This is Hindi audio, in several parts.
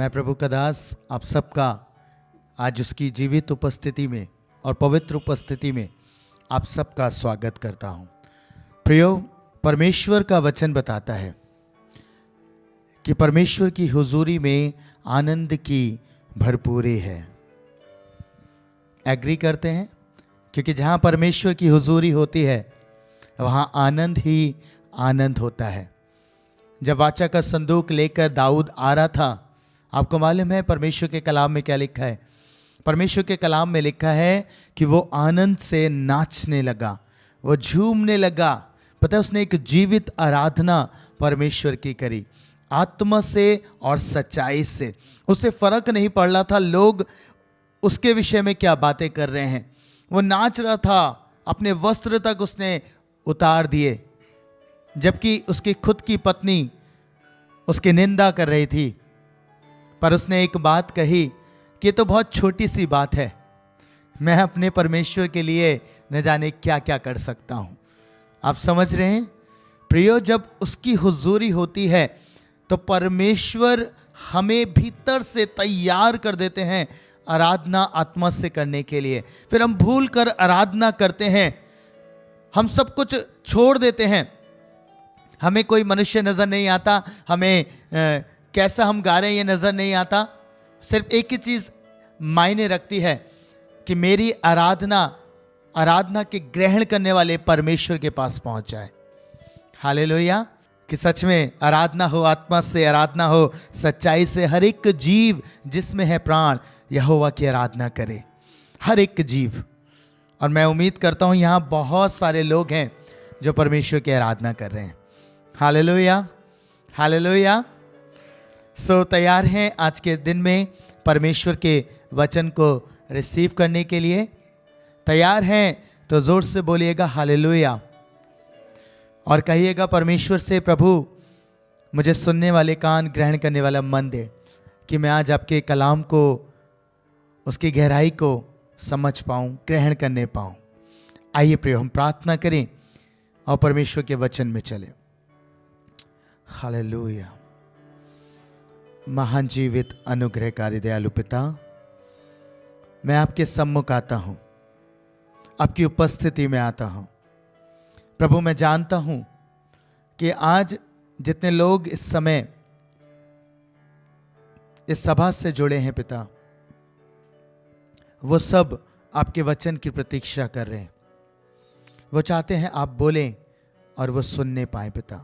मैं प्रभु का दास आप सबका आज उसकी जीवित उपस्थिति में और पवित्र उपस्थिति में आप सबका स्वागत करता हूं। प्रियो, परमेश्वर का वचन बताता है कि परमेश्वर की हुजूरी में आनंद की भरपूरी है। एग्री करते हैं? क्योंकि जहां परमेश्वर की हुजूरी होती है वहां आनंद ही आनंद होता है। जब वाचा का संदूक लेकर दाऊद आ रहा था, आपको मालूम है परमेश्वर के कलाम में क्या लिखा है? परमेश्वर के कलाम में लिखा है कि वो आनंद से नाचने लगा, वो झूमने लगा। पता है, उसने एक जीवित आराधना परमेश्वर की करी, आत्मा से और सच्चाई से। उसे फर्क नहीं पड़ रहा था लोग उसके विषय में क्या बातें कर रहे हैं। वो नाच रहा था, अपने वस्त्र तक उसने उतार दिए, जबकि उसकी खुद की पत्नी उसकी निंदा कर रही थी। पर उसने एक बात कही कि ये तो बहुत छोटी सी बात है, मैं अपने परमेश्वर के लिए न जाने क्या क्या कर सकता हूं। आप समझ रहे हैं प्रियो, जब उसकी हुजूरी होती है तो परमेश्वर हमें भीतर से तैयार कर देते हैं आराधना आत्मा से करने के लिए। फिर हम भूल कर आराधना करते हैं, हम सब कुछ छोड़ देते हैं। हमें कोई मनुष्य नजर नहीं आता, हमें कैसा हम गा रहे हैं ये नजर नहीं आता। सिर्फ एक ही चीज मायने रखती है कि मेरी आराधना के ग्रहण करने वाले परमेश्वर के पास पहुंच जाए। हालेलुया! कि सच में आराधना हो, आत्मा से आराधना हो, सच्चाई से। हर एक जीव जिसमें है प्राण यहोवा की आराधना करे, हर एक जीव। और मैं उम्मीद करता हूं यहां बहुत सारे लोग हैं जो परमेश्वर की आराधना कर रहे हैं। Hallelujah, hallelujah. सो तैयार हैं आज के दिन में परमेश्वर के वचन को रिसीव करने के लिए? तैयार हैं तो जोर से बोलिएगा हालेलुया, और कहिएगा परमेश्वर से, प्रभु मुझे सुनने वाले कान, ग्रहण करने वाला मन दे कि मैं आज आपके कलाम को, उसकी गहराई को समझ पाऊं, ग्रहण करने पाऊं। आइए प्रियो, हम प्रार्थना करें और परमेश्वर के वचन में चले। हालेलुया। महान जीवित अनुग्रहकारी दयालु पिता, मैं आपके सम्मुख आता हूं, आपकी उपस्थिति में आता हूं। प्रभु, मैं जानता हूं कि आज जितने लोग इस समय इस सभा से जुड़े हैं पिता, वो सब आपके वचन की प्रतीक्षा कर रहे हैं। वो चाहते हैं आप बोलें और वो सुनने पाए पिता।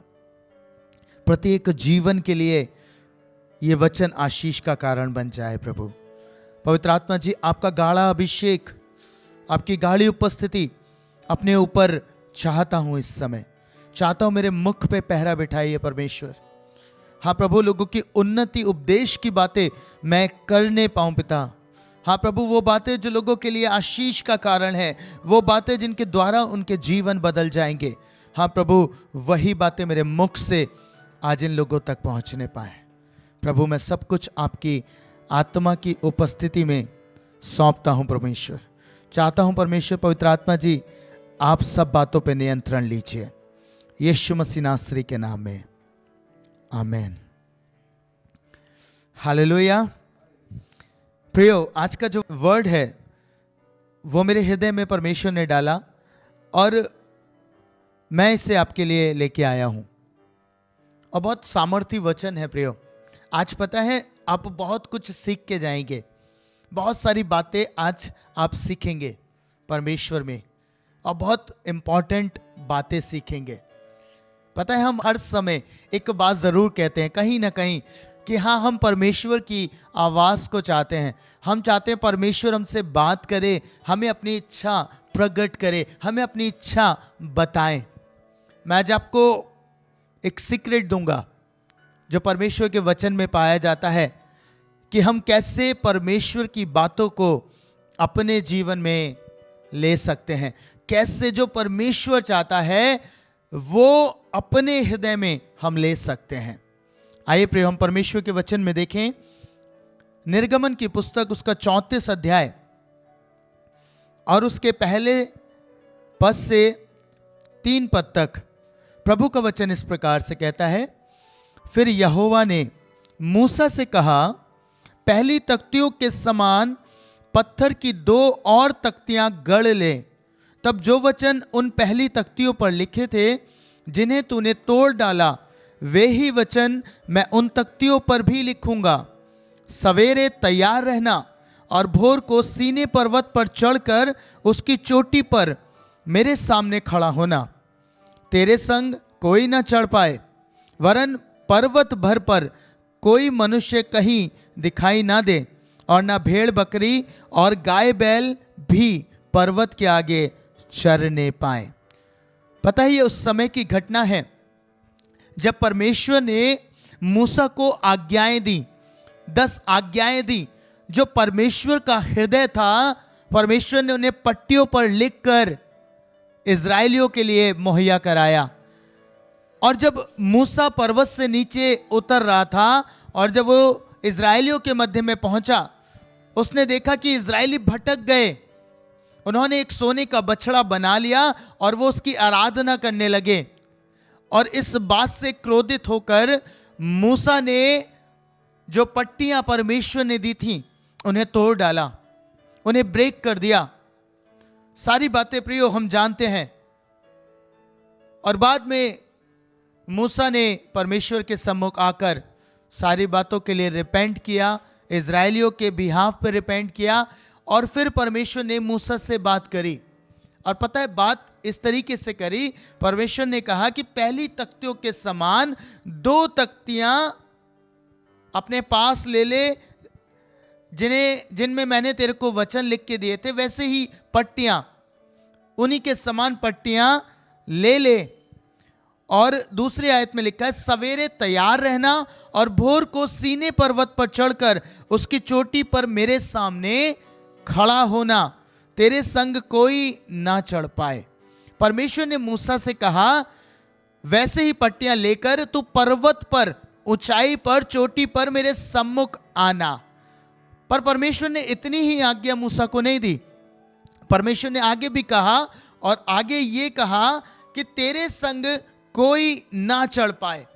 प्रत्येक जीवन के लिए ये वचन आशीष का कारण बन जाए प्रभु। पवित्र आत्मा जी, आपका गाढ़ा अभिषेक, आपकी गाढ़ी उपस्थिति अपने ऊपर चाहता हूं इस समय। चाहता हूं मेरे मुख पे पहरा बिठाइए परमेश्वर। हाँ प्रभु, लोगों की उन्नति, उपदेश की बातें मैं करने पाऊं पिता। हाँ प्रभु, वो बातें जो लोगों के लिए आशीष का कारण है, वो बातें जिनके द्वारा उनके जीवन बदल जाएंगे। हाँ प्रभु, वही बातें मेरे मुख से आज इन लोगों तक पहुंचने पाए। प्रभु, मैं सब कुछ आपकी आत्मा की उपस्थिति में सौंपता हूं परमेश्वर। चाहता हूं परमेश्वर पवित्र आत्मा जी, आप सब बातों पे नियंत्रण लीजिए, यीशु मसीह नासरी के नाम में, आमीन। हालेलुया। प्रियो, आज का जो वर्ड है वो मेरे हृदय में परमेश्वर ने डाला और मैं इसे आपके लिए लेके आया हूं। और बहुत सामर्थी वचन है प्रियो। आज पता है आप बहुत कुछ सीख के जाएंगे, बहुत सारी बातें आज आप सीखेंगे परमेश्वर में, और बहुत इंपॉर्टेंट बातें सीखेंगे। पता है, हम हर समय एक बात जरूर कहते हैं कहीं ना कहीं कि हाँ, हम परमेश्वर की आवाज़ को चाहते हैं। हम चाहते हैं परमेश्वर हमसे बात करे, हमें अपनी इच्छा प्रकट करे, हमें अपनी इच्छा बताएं। मैं आज आपको एक सीक्रेट दूंगा जो परमेश्वर के वचन में पाया जाता है कि हम कैसे परमेश्वर की बातों को अपने जीवन में ले सकते हैं। कैसे जो परमेश्वर चाहता है वो अपने हृदय में हम ले सकते हैं। आइए प्रिय, हम परमेश्वर के वचन में देखें निर्गमन की पुस्तक, उसका 34 अध्याय और उसके पहले पद से 3 पद तक प्रभु का वचन इस प्रकार से कहता है, फिर यहोवा ने मूसा से कहा, पहली तख्तियों के समान पत्थर की 2 और तख्तियां गढ़ ले। तब जो वचन उन पहली तख्तियों पर लिखे थे जिन्हें तूने तोड़ डाला, वे ही वचन मैं उन तख्तियों पर भी लिखूंगा। सवेरे तैयार रहना और भोर को सीने पर्वत पर चढ़कर उसकी चोटी पर मेरे सामने खड़ा होना। तेरे संग कोई न चढ़ पाए, वरन पर्वत भर पर कोई मनुष्य कहीं दिखाई ना दे, और न भेड़ बकरी और गाय बैल भी पर्वत के आगे चरने पाए। पता ही ये उस समय की घटना है जब परमेश्वर ने मूसा को आज्ञाएं दी, 10 आज्ञाएं दी, जो परमेश्वर का हृदय था। परमेश्वर ने उन्हें पट्टियों पर लिखकर इजराइलियों के लिए मुहैया कराया। और जब मूसा पर्वत से नीचे उतर रहा था और जब वो इजराइलियों के मध्य में पहुंचा, उसने देखा कि इजराइली भटक गए। उन्होंने एक सोने का बछड़ा बना लिया और वो उसकी आराधना करने लगे। और इस बात से क्रोधित होकर मूसा ने जो पट्टियां परमेश्वर ने दी थी उन्हें तोड़ डाला, उन्हें ब्रेक कर दिया। सारी बातें प्रियो हम जानते हैं। और बाद में मूसा ने परमेश्वर के सम्मुख आकर सारी बातों के लिए रिपेंट किया, इजराइलियों के बिहाफ पे रिपेंट किया। और फिर परमेश्वर ने मूसा से बात करी। और पता है बात इस तरीके से करी, परमेश्वर ने कहा कि पहली तख्तियों के समान 2 तख्तियां अपने पास ले ले, जिनमें मैंने तेरे को वचन लिख के दिए थे, वैसे ही पट्टियां, उन्हीं के समान पट्टियां ले ले। और दूसरी आयत में लिखा है, सवेरे तैयार रहना और भोर को सीने पर्वत पर चढ़कर उसकी चोटी पर मेरे सामने खड़ा होना। तेरे संग कोई ना चढ़ पाए। परमेश्वर ने मूसा से कहा, वैसे ही पट्टियां लेकर तू पर्वत पर, ऊंचाई पर, चोटी पर मेरे सम्मुख आना। पर परमेश्वर ने इतनी ही आज्ञा मूसा को नहीं दी। परमेश्वर ने आगे भी कहा, और आगे ये कहा कि तेरे संग कोई ना चढ़ पाए,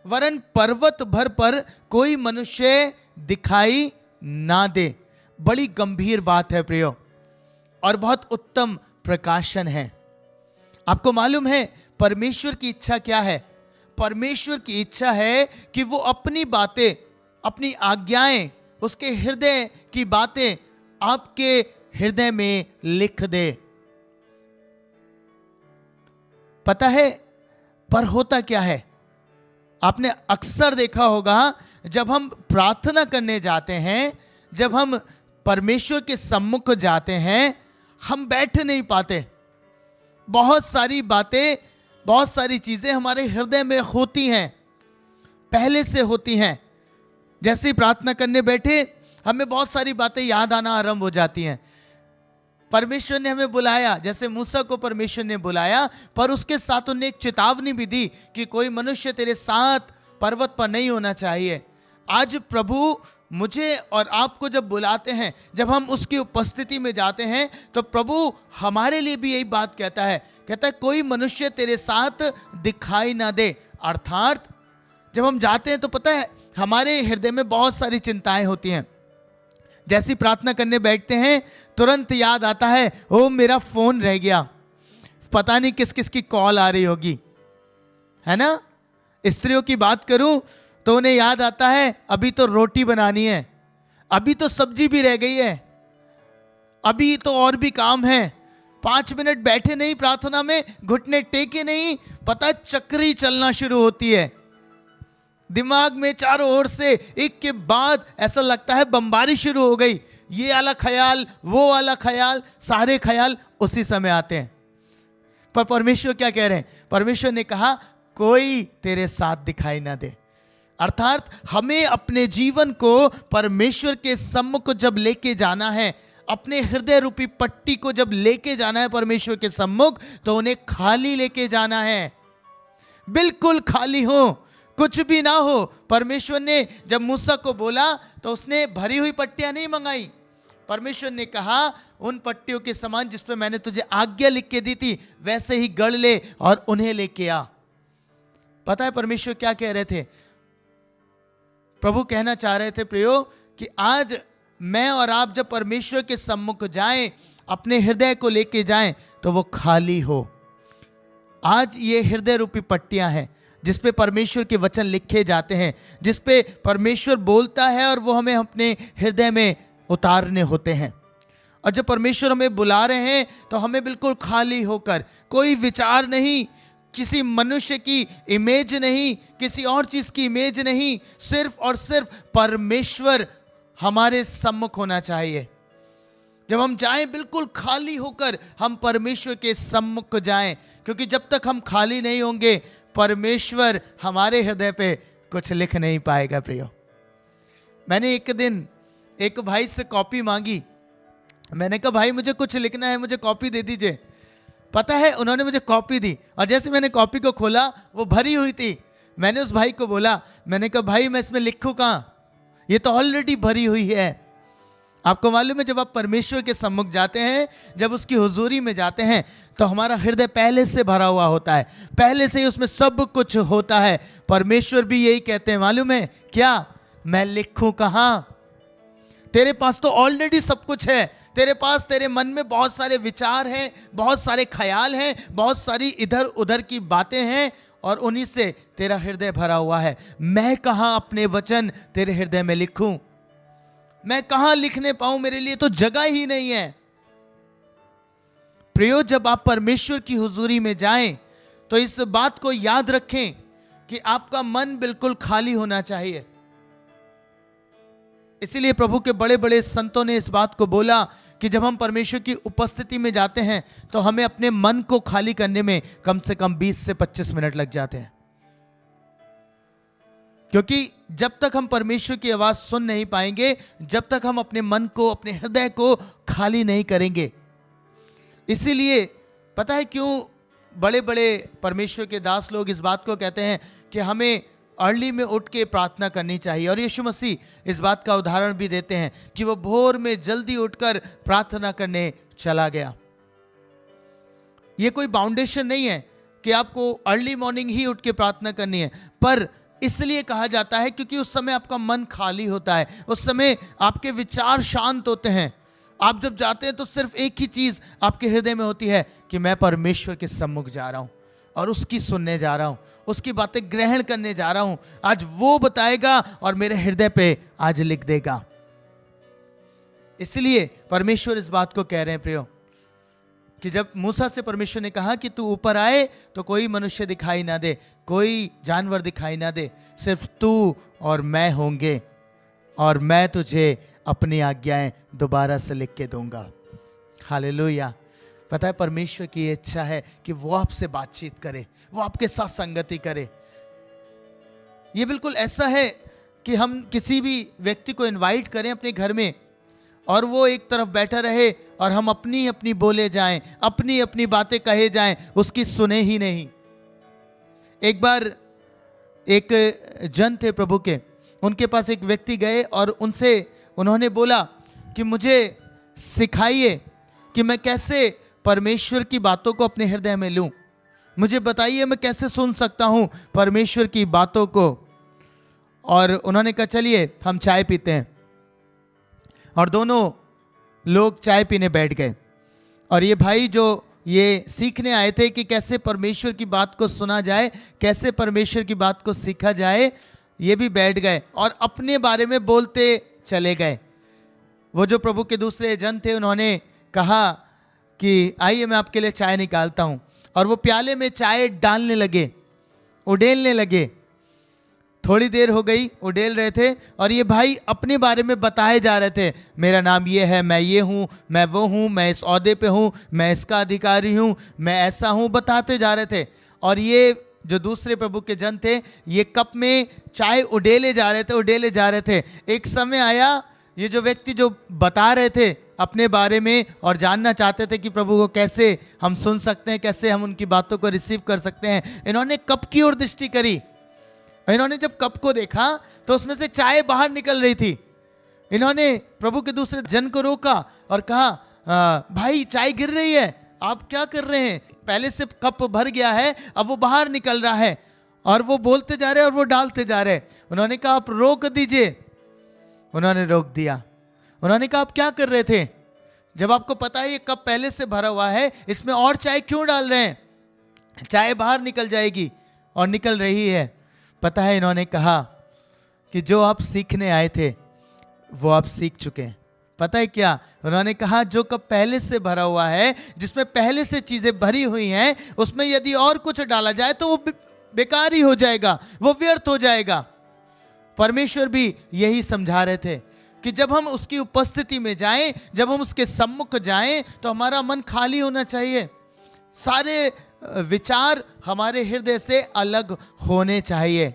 वरन पर्वत भर पर कोई मनुष्य दिखाई ना दे। बड़ी गंभीर बात है प्रियो, और बहुत उत्तम प्रकाशन है। आपको मालूम है परमेश्वर की इच्छा क्या है? परमेश्वर की इच्छा है कि वो अपनी बातें, अपनी आज्ञाएं, उसके हृदय की बातें आपके हृदय में लिख दे। पता है पर होता क्या है? आपने अक्सर देखा होगा जब हम प्रार्थना करने जाते हैं, जब हम परमेश्वर के सम्मुख जाते हैं, हम बैठ नहीं पाते। बहुत सारी बातें, बहुत सारी चीजें हमारे हृदय में होती हैं, पहले से होती हैं। जैसे ही प्रार्थना करने बैठे हमें बहुत सारी बातें याद आना आरंभ हो जाती हैं। परमेश्वर ने हमें बुलाया, जैसे मूसा को परमेश्वर ने बुलाया, पर उसके साथ उन्हें एक चेतावनी भी दी कि कोई मनुष्य तेरे साथ पर्वत पर नहीं होना चाहिए। आज प्रभु मुझे और आपको जब बुलाते हैं, जब हम उसकी उपस्थिति में जाते हैं, तो प्रभु हमारे लिए भी यही बात कहता है, कोई मनुष्य तेरे साथ दिखाई ना दे। अर्थात जब हम जाते हैं तो पता है हमारे हृदय में बहुत सारी चिंताएं होती हैं। जैसी प्रार्थना करने बैठते हैं तुरंत याद आता है, ओ मेरा फोन रह गया, पता नहीं किस किस की कॉल आ रही होगी, है ना। स्त्रियों की बात करूं तो उन्हें याद आता है अभी तो रोटी बनानी है, अभी तो सब्जी भी रह गई है, अभी तो और भी काम है। 5 मिनट बैठे नहीं प्रार्थना में, घुटने टेके नहीं, पता चक्री चलना शुरू होती है। दिमाग में चारों ओर से एक के बाद ऐसा लगता है बमबारी शुरू हो गई। ये वाला ख्याल, वो वाला ख्याल, सारे ख्याल उसी समय आते हैं। पर परमेश्वर क्या कह रहे हैं? परमेश्वर ने कहा कोई तेरे साथ दिखाई ना दे। अर्थात हमें अपने जीवन को परमेश्वर के सम्मुख जब लेके जाना है, अपने हृदय रूपी पट्टी को जब लेके जाना है परमेश्वर के सम्मुख, तो उन्हें खाली लेके जाना है, बिल्कुल खाली हो, कुछ भी ना हो। परमेश्वर ने जब मूसा को बोला तो उसने भरी हुई पट्टियां नहीं मंगाई। परमेश्वर ने कहा उन पट्टियों के समान जिस पर मैंने तुझे आज्ञा लिख के दी थी वैसे ही गढ़ ले और उन्हें लेके आ। पता है परमेश्वर क्या कह रहे थे? प्रभु कहना चाह रहे थे प्रियो कि आज मैं और आप जब परमेश्वर के सम्मुख जाएं, अपने हृदय को लेके जाएं, तो वो खाली हो। आज ये हृदय रूपी पट्टियां हैं जिस पे परमेश्वर के वचन लिखे जाते हैं, जिस पे परमेश्वर बोलता है और वो हमें अपने हृदय में उतारने होते हैं। और जब परमेश्वर हमें बुला रहे हैं तो हमें बिल्कुल खाली होकर, कोई विचार नहीं, किसी मनुष्य की इमेज नहीं, किसी और चीज की इमेज नहीं, सिर्फ और सिर्फ परमेश्वर हमारे सम्मुख होना चाहिए। जब हम जाएं बिल्कुल खाली होकर हम परमेश्वर के सम्मुख जाएं, क्योंकि जब तक हम खाली नहीं होंगे परमेश्वर हमारे हृदय पे कुछ लिख नहीं पाएगा। प्रियो, मैंने एक दिन एक भाई से कॉपी मांगी। मैंने कहा भाई मुझे कुछ लिखना है, मुझे कॉपी दे दीजिए। पता है उन्होंने मुझे कॉपी दी और जैसे मैंने कॉपी को खोला वो भरी हुई थी। मैंने उस भाई को बोला, मैंने कहा भाई मैं इसमें लिखूं कहाँ, ये तो ऑलरेडी भरी हुई है। आपको मालूम है जब आप परमेश्वर के सम्मुख जाते हैं, जब उसकी हुजूरी में जाते हैं, तो हमारा हृदय पहले से भरा हुआ होता है, पहले से ही उसमें सब कुछ होता है। परमेश्वर भी यही कहते हैं, मालूम है क्या, मैं लिखूं कहाँ, तेरे पास तो ऑलरेडी सब कुछ है। तेरे पास, तेरे मन में बहुत सारे विचार हैं, बहुत सारे ख्याल हैं, बहुत सारी इधर उधर की बातें हैं और उन्हीं से तेरा हृदय भरा हुआ है। मैं कहाँ अपने वचन तेरे हृदय में लिखूं, मैं कहाँ लिखने पाऊं, मेरे लिए तो जगह ही नहीं है। प्रियो, जब आप परमेश्वर की हुजूरी में जाएं तो इस बात को याद रखें कि आपका मन बिल्कुल खाली होना चाहिए। इसीलिए प्रभु के बड़े बड़े संतों ने इस बात को बोला कि जब हम परमेश्वर की उपस्थिति में जाते हैं तो हमें अपने मन को खाली करने में कम से कम 20 से 25 मिनट लग जाते हैं, क्योंकि जब तक हम परमेश्वर की आवाज सुन नहीं पाएंगे, जब तक हम अपने मन को, अपने हृदय को खाली नहीं करेंगे। इसीलिए पता है क्यों बड़े बड़े परमेश्वर के दास लोग इस बात को कहते हैं कि हमें अर्ली में उठ के प्रार्थना करनी चाहिए। और यीशु मसीह इस बात का उदाहरण भी देते हैं कि वो भोर में जल्दी उठकर प्रार्थना करने चला गया। ये कोई बाउंडेशन नहीं है कि आपको अर्ली मॉर्निंग ही उठ के प्रार्थना करनी है, पर इसलिए कहा जाता है क्योंकि उस समय आपका मन खाली होता है, उस समय आपके विचार शांत होते हैं। आप जब जाते हैं तो सिर्फ एक ही चीज आपके हृदय में होती है कि मैं परमेश्वर के सम्मुख जा रहा हूं और उसकी सुनने जा रहा हूं, उसकी बातें ग्रहण करने जा रहा हूं। आज वो बताएगा और मेरे हृदय पे आज लिख देगा। इसलिए परमेश्वर इस बात को कह रहे हैं प्रियो कि जब मूसा से परमेश्वर ने कहा कि तू ऊपर आए तो कोई मनुष्य दिखाई ना दे, कोई जानवर दिखाई ना दे, सिर्फ तू और मैं होंगे और मैं तुझे अपनी आज्ञाएं दोबारा से लिख के दूंगा। हालेलुया। पता है परमेश्वर की इच्छा है कि वो आपसे बातचीत करे, वो आपके साथ संगति करे। ये बिल्कुल ऐसा है कि हम किसी भी व्यक्ति को इनवाइट करें अपने घर में और वो एक तरफ बैठा रहे और हम अपनी अपनी बोले जाएं, अपनी अपनी बातें कहे जाएं, उसकी सुने ही नहीं। एक बार एक जन थे प्रभु के, उनके पास एक व्यक्ति गए और उनसे उन्होंने बोला कि मुझे सिखाइए कि मैं कैसे परमेश्वर की बातों को अपने हृदय में लूं, मुझे बताइए मैं कैसे सुन सकता हूं परमेश्वर की बातों को। और उन्होंने कहा चलिए हम चाय पीते हैं, और दोनों लोग चाय पीने बैठ गए। और ये भाई जो ये सीखने आए थे कि कैसे परमेश्वर की बात को सुना जाए, कैसे परमेश्वर की बात को सीखा जाए, ये भी बैठ गए और अपने बारे में बोलते चले गए। वो जो प्रभु के दूसरे जन थे उन्होंने कहा कि आइए मैं आपके लिए चाय निकालता हूँ, और वो प्याले में चाय डालने लगे, उडेलने लगे। थोड़ी देर हो गई, उडेल रहे थे और ये भाई अपने बारे में बताए जा रहे थे, मेरा नाम ये है, मैं ये हूँ, मैं वो हूँ, मैं इस ओहदे पे हूँ, मैं इसका अधिकारी हूँ, मैं ऐसा हूँ, बताते जा रहे थे। और ये जो दूसरे प्रभु के जन थे ये कप में चाय उडेले जा रहे थे, उडेले जा रहे थे। एक समय आया, ये जो व्यक्ति जो बता रहे थे अपने बारे में और जानना चाहते थे कि प्रभु को कैसे हम सुन सकते हैं, कैसे हम उनकी बातों को रिसीव कर सकते हैं, इन्होंने कप की ओर दृष्टि करी। इन्होंने जब कप को देखा तो उसमें से चाय बाहर निकल रही थी। इन्होंने प्रभु के दूसरे जन को रोका और कहा, भाई चाय गिर रही है, आप क्या कर रहे हैं? पहले से कप भर गया है, अब वो बाहर निकल रहा है। और वो बोलते जा रहे हैं और वो डालते जा रहे हैं। उन्होंने कहा आप रोक दीजिए। उन्होंने रोक दिया। उन्होंने कहा, आप क्या कर रहे थे? जब आपको पता है ये कप पहले से भरा हुआ है, इसमें और चाय क्यों डाल रहे हैं? चाय बाहर निकल जाएगी। और निकल रही है। पता है, इन्होंने कहा कि जो आप सीखने आए थे वो आप सीख चुके हैं। पता है क्या? उन्होंने कहा, जो कप पहले से भरा हुआ है, जिसमें पहले से चीजें भरी हुई हैं, उसमें यदि और कुछ डाला जाए तो वो बेकार ही हो जाएगा, वो व्यर्थ हो जाएगा। परमेश्वर भी यही समझा रहे थे कि जब हम उसकी उपस्थिति में जाएं, जब हम उसके सम्मुख जाएं, तो हमारा मन खाली होना चाहिए। सारे विचार हमारे हृदय से अलग होने चाहिए।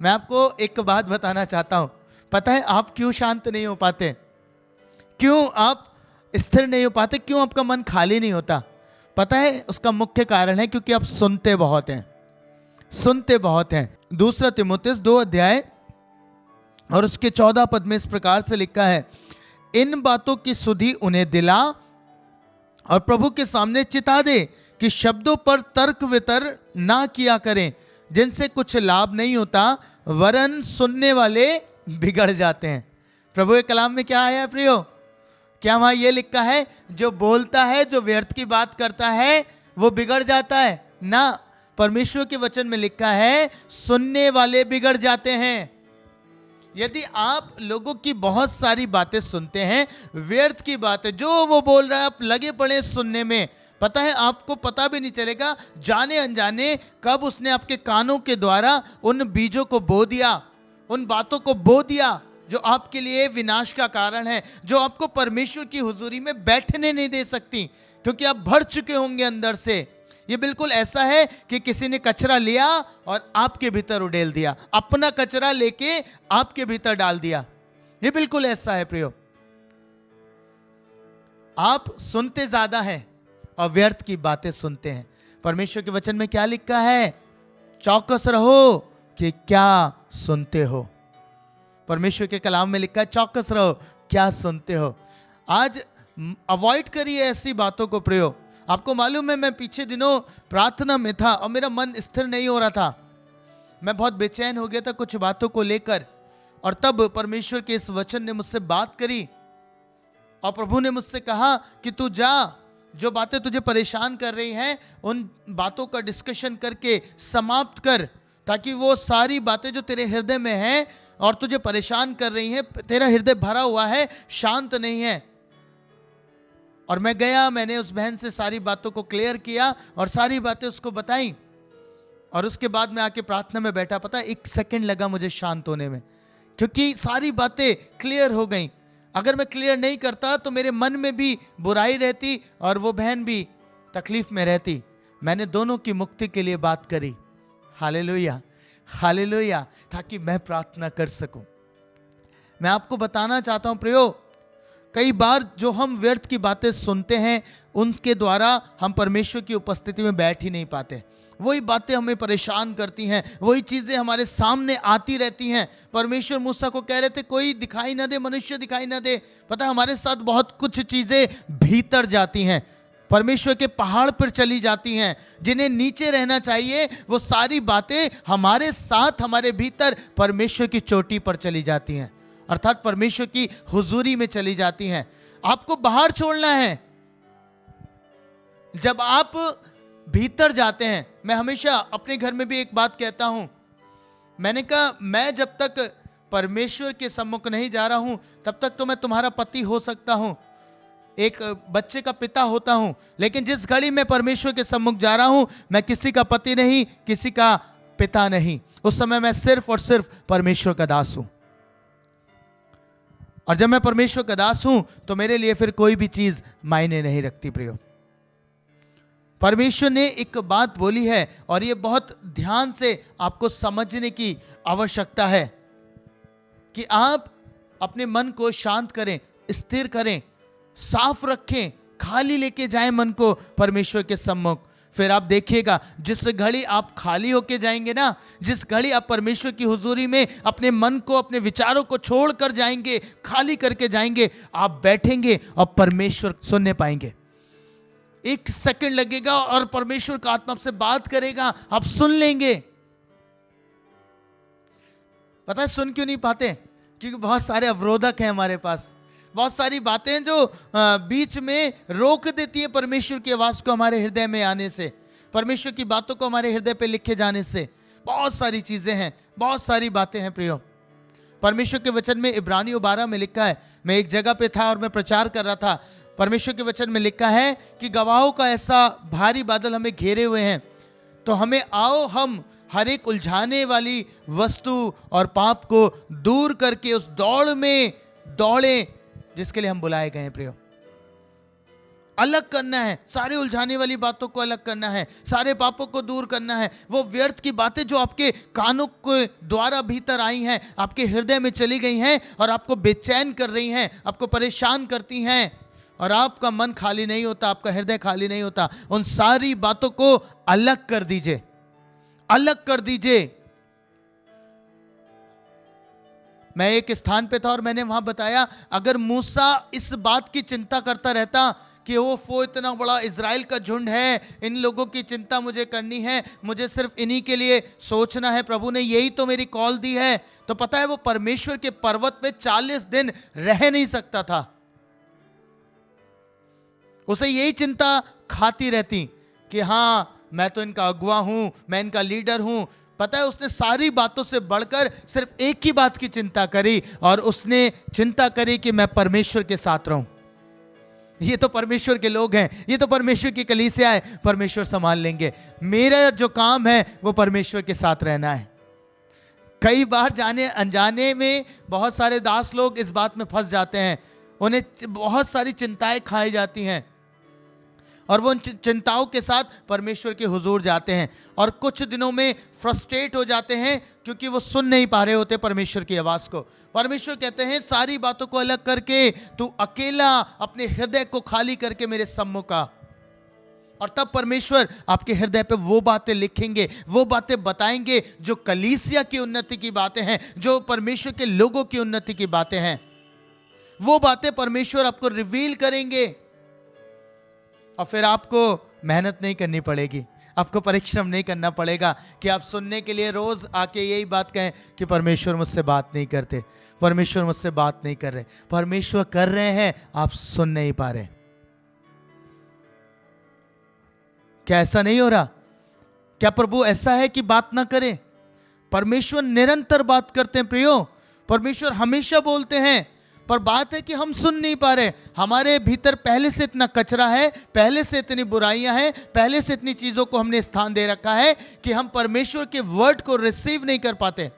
मैं आपको एक बात बताना चाहता हूं। पता है आप क्यों शांत नहीं हो पाते? क्यों आप स्थिर नहीं हो पाते? क्यों आपका मन खाली नहीं होता? पता है उसका मुख्य कारण है क्योंकि आप सुनते बहुत हैं, सुनते बहुत हैं। 2 तीमुथियुस 2 अध्याय और उसके 14 पद में इस प्रकार से लिखा है, इन बातों की सुधि उन्हें दिला और प्रभु के सामने चिता दे कि शब्दों पर तर्क वितर्क ना किया करें, जिनसे कुछ लाभ नहीं होता, वरन सुनने वाले बिगड़ जाते हैं। प्रभु के कलाम में क्या आया है प्रियो? क्या वहां यह लिखा है जो बोलता है, जो व्यर्थ की बात करता है, वो बिगड़ जाता है? ना, परमेश्वर के वचन में लिखा है सुनने वाले बिगड़ जाते हैं। यदि आप लोगों की बहुत सारी बातें सुनते हैं, व्यर्थ की बातें, जो वो बोल रहा है आप लगे पड़े सुनने में, पता है आपको पता भी नहीं चलेगा जाने अनजाने कब उसने आपके कानों के द्वारा उन बीजों को बो दिया, उन बातों को बो दिया जो आपके लिए विनाश का कारण है, जो आपको परमेश्वर की हुजूरी में बैठने नहीं दे सकती, क्योंकि आप भर चुके होंगे अंदर से। ये बिल्कुल ऐसा है कि किसी ने कचरा लिया और आपके भीतर उड़ेल दिया, अपना कचरा लेके आपके भीतर डाल दिया। ये बिल्कुल ऐसा है प्रियो। आप सुनते ज्यादा हैं और व्यर्थ की बातें सुनते हैं। परमेश्वर के वचन में क्या लिखा है? चौकस रहो कि क्या सुनते हो। परमेश्वर के कलाम में लिखा है चौकस रहो क्या सुनते हो। आज अवॉइड करिए ऐसी बातों को प्रियो। आपको मालूम है मैं पीछे दिनों प्रार्थना में था और मेरा मन स्थिर नहीं हो रहा था। मैं बहुत बेचैन हो गया था कुछ बातों को लेकर, और तब परमेश्वर के इस वचन ने मुझसे बात करी और प्रभु ने मुझसे कहा कि तू जा, जो बातें तुझे परेशान कर रही हैं उन बातों का डिस्कशन करके समाप्त कर, ताकि वो सारी बातें जो तेरे हृदय में हैं और तुझे परेशान कर रही हैं, तेरा हृदय भरा हुआ है, शांत नहीं है। और मैं गया, मैंने उस बहन से सारी बातों को क्लियर किया और सारी बातें उसको बताई, और उसके बाद मैं आके प्रार्थना में बैठा। पता है 1 सेकंड लगा मुझे शांत होने में, क्योंकि सारी बातें क्लियर हो गई। अगर मैं क्लियर नहीं करता तो मेरे मन में भी बुराई रहती और वो बहन भी तकलीफ में रहती। मैंने दोनों की मुक्ति के लिए बात करी। हालेलुया, हालेलुया, ताकि मैं प्रार्थना कर सकूं। मैं आपको बताना चाहता हूं प्रियो, कई बार जो हम व्यर्थ की बातें सुनते हैं उनके द्वारा हम परमेश्वर की उपस्थिति में बैठ ही नहीं पाते। वही बातें हमें परेशान करती हैं, वही चीजें हमारे सामने आती रहती हैं। परमेश्वर मूसा को कह रहे थे कोई दिखाई ना दे, मनुष्य दिखाई ना दे। पता है हमारे साथ बहुत कुछ चीजें भीतर जाती हैं, परमेश्वर के पहाड़ पर चली जाती हैं। जिन्हें नीचे रहना चाहिए वो सारी बातें हमारे साथ, हमारे भीतर परमेश्वर की चोटी पर चली जाती हैं, अर्थात परमेश्वर की हुजूरी में चली जाती हैं। आपको बाहर छोड़ना है। जब आप भीतर जाते हैं, मैं हमेशा अपने घर में भी एक बात कहता हूं, मैंने कहा मैं जब तक परमेश्वर के सम्मुख नहीं जा रहा हूं तब तक तो मैं तुम्हारा पति हो सकता हूं, एक बच्चे का पिता होता हूं, लेकिन जिस घड़ी मैं परमेश्वर के सम्मुख जा रहा हूं मैं किसी का पति नहीं, किसी का पिता नहीं। उस समय मैं सिर्फ और सिर्फ परमेश्वर का दास हूं। और जब मैं परमेश्वर का दास हूं तो मेरे लिए फिर कोई भी चीज मायने नहीं रखती प्रियो। परमेश्वर ने एक बात बोली है और ये बहुत ध्यान से आपको समझने की आवश्यकता है कि आप अपने मन को शांत करें, स्थिर करें, साफ रखें, खाली लेके जाएं मन को परमेश्वर के सम्मुख। फिर आप देखिएगा जिस घड़ी आप खाली होके जाएंगे ना, जिस घड़ी आप परमेश्वर की हुजूरी में अपने मन को, अपने विचारों को छोड़ कर जाएंगे, खाली करके जाएंगे, आप बैठेंगे और परमेश्वर सुनने पाएंगे। 1 सेकंड लगेगा और परमेश्वर का आत्मा आपसे बात करेगा, आप सुन लेंगे। पता है सुन क्यों नहीं पाते? क्योंकि बहुत सारे अवरोधक हैं हमारे पास, बहुत सारी बातें हैं जो बीच में रोक देती है परमेश्वर की आवाज को हमारे हृदय में आने से, परमेश्वर की बातों को हमारे हृदय पे लिखे जाने से। बहुत सारी चीजें हैं, बहुत सारी बातें हैं प्रियो। परमेश्वर के वचन में इब्रानियों 12 में लिखा है, मैं एक जगह पे था और मैं प्रचार कर रहा था, परमेश्वर के वचन में लिखा है कि गवाहों का ऐसा भारी बादल हमें घेरे हुए हैं, तो हमें आओ हम हर एक उलझाने वाली वस्तु और पाप को दूर करके उस दौड़ में दौड़े जिसके लिए हम बुलाए गए हैं प्रियो। अलग करना है, सारे उलझाने वाली बातों को अलग करना है, सारे पापों को दूर करना है। वो व्यर्थ की बातें जो आपके कानों के द्वारा भीतर आई हैं, आपके हृदय में चली गई हैं और आपको बेचैन कर रही हैं, आपको परेशान करती हैं और आपका मन खाली नहीं होता, आपका हृदय खाली नहीं होता, उन सारी बातों को अलग कर दीजिए, अलग कर दीजिए। मैं एक स्थान पे था और मैंने वहां बताया, अगर मूसा इस बात की चिंता करता रहता कि वो इतना बड़ा इज़राइल का झुंड है, इन लोगों की चिंता मुझे करनी है, मुझे सिर्फ इन्हीं के लिए सोचना है, प्रभु ने यही तो मेरी कॉल दी है, तो पता है वो परमेश्वर के पर्वत पे 40 दिन रह नहीं सकता था। उसे यही चिंता खाती रहती कि हाँ मैं तो इनका अगुवा हूं, मैं इनका लीडर हूं। पता है उसने सारी बातों से बढ़कर सिर्फ एक ही बात की चिंता करी, और उसने चिंता करी कि मैं परमेश्वर के साथ रहूं। ये तो परमेश्वर के लोग हैं, ये तो परमेश्वर की कलीसिया है, परमेश्वर संभाल लेंगे, मेरा जो काम है वो परमेश्वर के साथ रहना है। कई बार जाने अनजाने में बहुत सारे दास लोग इस बात में फंस जाते हैं, उन्हें बहुत सारी चिंताएं खाई जाती हैं और वो उन चिंताओं के साथ परमेश्वर के हुजूर जाते हैं और कुछ दिनों में फ्रस्ट्रेट हो जाते हैं क्योंकि वो सुन नहीं पा रहे होते परमेश्वर की आवाज़ को। परमेश्वर कहते हैं सारी बातों को अलग करके तू अकेला अपने हृदय को खाली करके मेरे सम्मुख आ, और तब परमेश्वर आपके हृदय पे वो बातें लिखेंगे, वो बातें बताएंगे जो कलीसिया की उन्नति की बातें हैं, जो परमेश्वर के लोगों की उन्नति की बातें हैं। वो बातें परमेश्वर आपको रिवील करेंगे और फिर आपको मेहनत नहीं करनी पड़ेगी, आपको परिश्रम नहीं करना पड़ेगा कि आप सुनने के लिए रोज आके यही बात कहें कि परमेश्वर मुझसे बात नहीं करते, परमेश्वर मुझसे बात नहीं कर रहे। परमेश्वर कर रहे हैं, आप सुन नहीं पा रहे। क्या ऐसा नहीं हो रहा? क्या प्रभु ऐसा है कि बात ना करें? परमेश्वर निरंतर बात करते हैं प्रियो, परमेश्वर हमेशा बोलते हैं, पर बात है कि हम सुन नहीं पा रहे। हमारे भीतर पहले से इतना कचरा है, पहले से इतनी बुराइयां हैं, पहले से इतनी चीजों को हमने स्थान दे रखा है कि हम परमेश्वर के वर्ड को रिसीव नहीं कर पाते,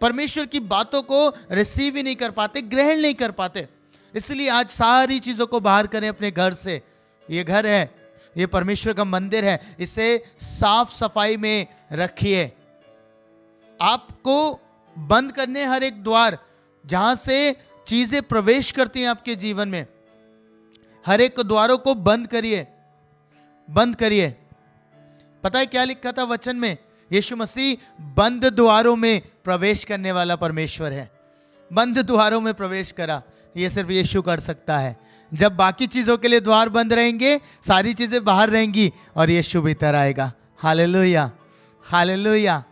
परमेश्वर की बातों को रिसीव ही नहीं कर पाते, ग्रहण नहीं कर पाते। इसलिए आज सारी चीजों को बाहर करें अपने घर से। ये घर है, ये परमेश्वर का मंदिर है, इसे साफ सफाई में रखिए। आपको बंद करने हर एक द्वार जहां से चीजें प्रवेश करती हैं आपके जीवन में, हर एक द्वारों को बंद करिए, बंद करिए। पता है क्या लिखा था वचन में? यीशु मसीह बंद द्वारों में प्रवेश करने वाला परमेश्वर है। बंद द्वारों में प्रवेश करा, ये सिर्फ यीशु कर सकता है। जब बाकी चीजों के लिए द्वार बंद रहेंगे, सारी चीजें बाहर रहेंगी और यीशु भीतर आएगा। Hallelujah, hallelujah,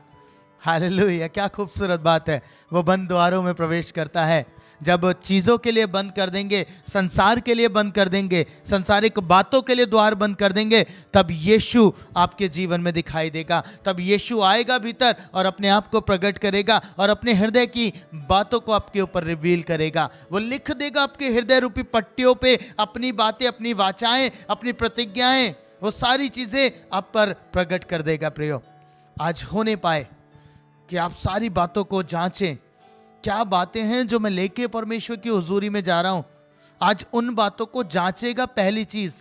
hallelujah. क्या खूबसूरत बात है, वो बंद द्वारों में प्रवेश करता है। जब चीज़ों के लिए बंद कर देंगे, संसार के लिए बंद कर देंगे, संसारिक बातों के लिए द्वार बंद कर देंगे, तब यीशु आपके जीवन में दिखाई देगा। तब यीशु आएगा भीतर और अपने आप को प्रकट करेगा और अपने हृदय की बातों को आपके ऊपर रिवील करेगा। वो लिख देगा आपके हृदय रूपी पट्टियों पे अपनी बातें, अपनी वाचाएं, अपनी प्रतिज्ञाएं, वो सारी चीज़ें आप पर प्रकट कर देगा। प्रियो, आज होने पाए कि आप सारी बातों को जांचें, क्या बातें हैं जो मैं लेके परमेश्वर की हुजूरी में जा रहा हूं। आज उन बातों को जांचेगा। पहली चीज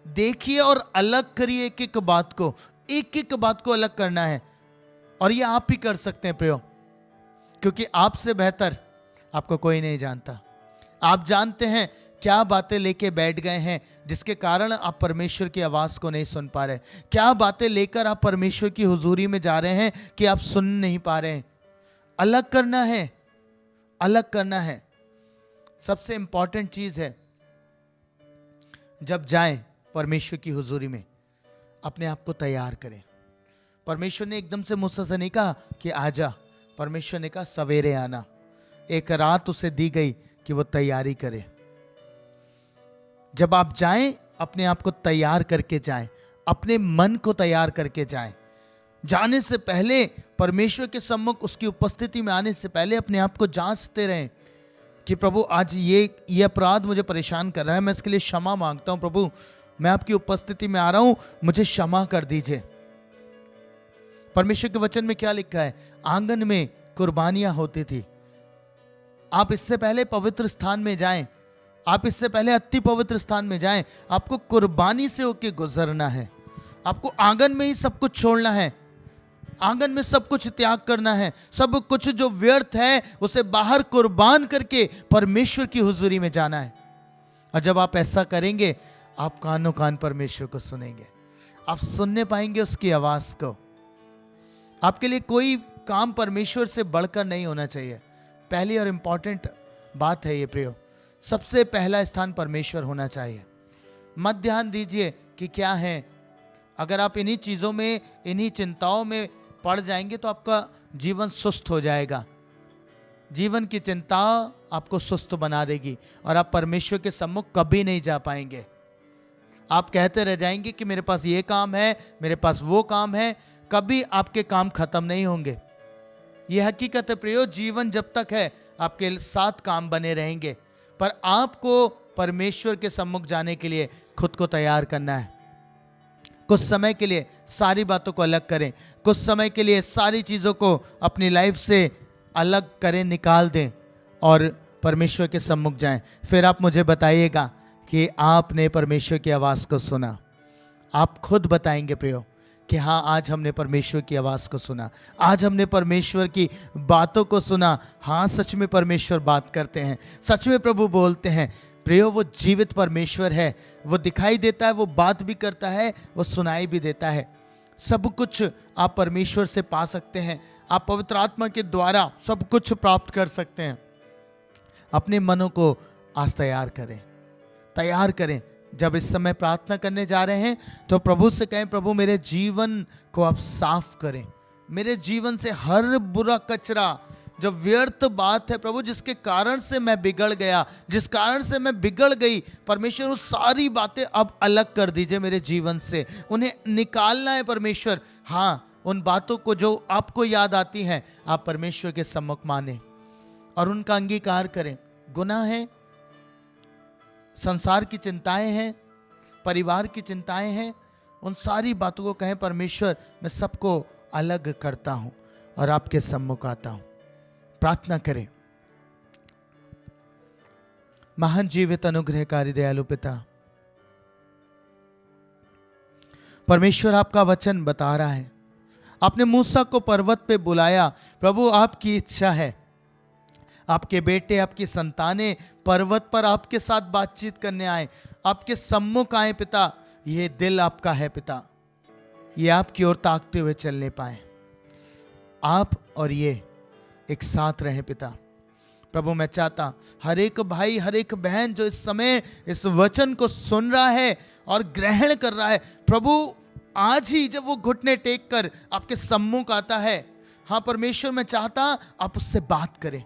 देखिए और अलग करिए, एक एक बात को, एक एक बात को अलग करना है। और ये आप ही कर सकते हैं प्रियो, क्योंकि आपसे बेहतर आपको कोई नहीं जानता। आप जानते हैं क्या बातें लेके बैठ गए हैं जिसके कारण आप परमेश्वर की आवाज़ को नहीं सुन पा रहे। क्या बातें लेकर आप परमेश्वर की हुजूरी में जा रहे हैं कि आप सुन नहीं पा रहे हैं। अलग करना है, अलग करना है। सबसे इंपॉर्टेंट चीज है, जब जाएं परमेश्वर की हुजूरी में अपने आप को तैयार करें। परमेश्वर ने एकदम से मूसा से नहीं कहा कि आजा, परमेश्वर ने कहा सवेरे आना। एक रात उसे दी गई कि वो तैयारी करे। जब आप जाएं, अपने आप को तैयार करके जाएं, अपने मन को तैयार करके जाएं। जाने से पहले परमेश्वर के सम्मुख, उसकी उपस्थिति में आने से पहले अपने आप को जांचते रहें कि प्रभु आज ये अपराध मुझे परेशान कर रहा है, मैं इसके लिए क्षमा मांगता हूं। प्रभु मैं आपकी उपस्थिति में आ रहा हूं, मुझे क्षमा कर दीजिए। परमेश्वर के वचन में क्या लिखा है? आंगन में कुर्बानियां होती थी। आप इससे पहले पवित्र स्थान में जाएं, आप इससे पहले अति पवित्र स्थान में जाएं। आपको कुर्बानी से होके गुजरना है। आपको आंगन में ही सब कुछ छोड़ना है, आंगन में सब कुछ त्याग करना है। सब कुछ जो व्यर्थ है उसे बाहर कुर्बान करके परमेश्वर की हुजूरी में जाना है। और जब आप ऐसा करेंगे, आप कानों कान परमेश्वर को सुनेंगे, आप सुनने पाएंगे उसकी आवाज को। आपके लिए कोई काम परमेश्वर से बढ़कर नहीं होना चाहिए। पहली और इंपॉर्टेंट बात है ये प्रियो, सबसे पहला स्थान परमेश्वर होना चाहिए। मत ध्यान दीजिए कि क्या है। अगर आप इन्हीं चीज़ों में, इन्हीं चिंताओं में पड़ जाएंगे तो आपका जीवन सुस्त हो जाएगा। जीवन की चिंता आपको सुस्त बना देगी और आप परमेश्वर के सम्मुख कभी नहीं जा पाएंगे। आप कहते रह जाएंगे कि मेरे पास ये काम है, मेरे पास वो काम है। कभी आपके काम खत्म नहीं होंगे। यह हकीकत है प्रियो, जीवन जब तक है आपके साथ काम बने रहेंगे। पर आपको परमेश्वर के सम्मुख जाने के लिए खुद को तैयार करना है। कुछ समय के लिए सारी बातों को अलग करें, कुछ समय के लिए सारी चीज़ों को अपनी लाइफ से अलग करें, निकाल दें और परमेश्वर के सम्मुख जाएं। फिर आप मुझे बताइएगा कि आपने परमेश्वर की आवाज़ को सुना। आप खुद बताएंगे प्रियो कि हाँ, आज हमने परमेश्वर की आवाज़ को सुना, आज हमने परमेश्वर की बातों को सुना। हाँ, सच में परमेश्वर बात करते हैं, सच में प्रभु बोलते हैं। प्रियो, वो जीवित परमेश्वर है, वो दिखाई देता है, वो बात भी करता है, वो सुनाई भी देता है। सब कुछ आप परमेश्वर से पा सकते हैं। आप पवित्र आत्मा के द्वारा सब कुछ प्राप्त कर सकते हैं। अपने मनों को आज तैयार करें, तैयार करें। जब इस समय प्रार्थना करने जा रहे हैं तो प्रभु से कहें, प्रभु मेरे जीवन को आप साफ करें, मेरे जीवन से हर बुरा कचरा, जो व्यर्थ बात है प्रभु, जिसके कारण से मैं बिगड़ गया, जिस कारण से मैं बिगड़ गई, परमेश्वर उस सारी बातें अब अलग कर दीजिए मेरे जीवन से। उन्हें निकालना है परमेश्वर। हाँ, उन बातों को जो आपको याद आती हैं आप परमेश्वर के सम्मुख माने और उनका अंगीकार करें। गुनाह है, संसार की चिंताएं हैं, परिवार की चिंताएं हैं, उन सारी बातों को कहें, परमेश्वर मैं सबको अलग करता हूं और आपके सम्मुख आता हूं। प्रार्थना करें। महान जीवित अनुग्रहकारी दयालु पिता, परमेश्वर आपका वचन बता रहा है, आपने मूसा को पर्वत पे बुलाया। प्रभु आपकी इच्छा है आपके बेटे, आपकी संतानें पर्वत पर आपके साथ बातचीत करने आए, आपके सम्मुख आए पिता। ये दिल आपका है पिता, ये आपकी ओर ताकते हुए चलने पाए, आप और ये एक साथ रहें पिता। प्रभु मैं चाहता हर एक भाई, हर एक बहन जो इस समय इस वचन को सुन रहा है और ग्रहण कर रहा है, प्रभु आज ही जब वो घुटने टेक कर आपके सम्मुख आता है, हाँ परमेश्वर मैं चाहता आप उससे बात करें।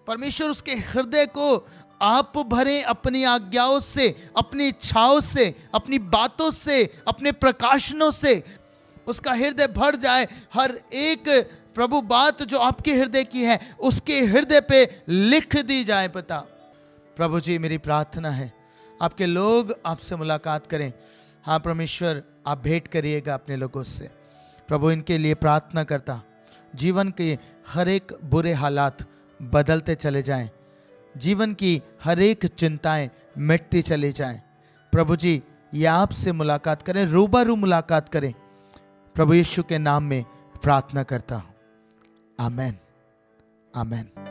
परमेश्वर उसके हृदय को आप भरें अपनी आज्ञाओं से, अपनी इच्छाओं से, अपनी बातों से, अपने प्रकाशनों से। उसका हृदय भर जाए। हर एक प्रभु बात जो आपके हृदय की है उसके हृदय पे लिख दी जाए पिता। प्रभु जी मेरी प्रार्थना है आपके लोग आपसे मुलाकात करें। हाँ परमेश्वर आप भेंट करिएगा अपने लोगों से। प्रभु इनके लिए प्रार्थना करता, जीवन के हर एक बुरे हालात बदलते चले जाएं, जीवन की हर एक चिंताएं मिटती चली जाएं। प्रभु जी ये आपसे मुलाकात करें, रूबरू मुलाकात करें। प्रभु यीशु के नाम में प्रार्थना करता हूं, आमेन, आमेन।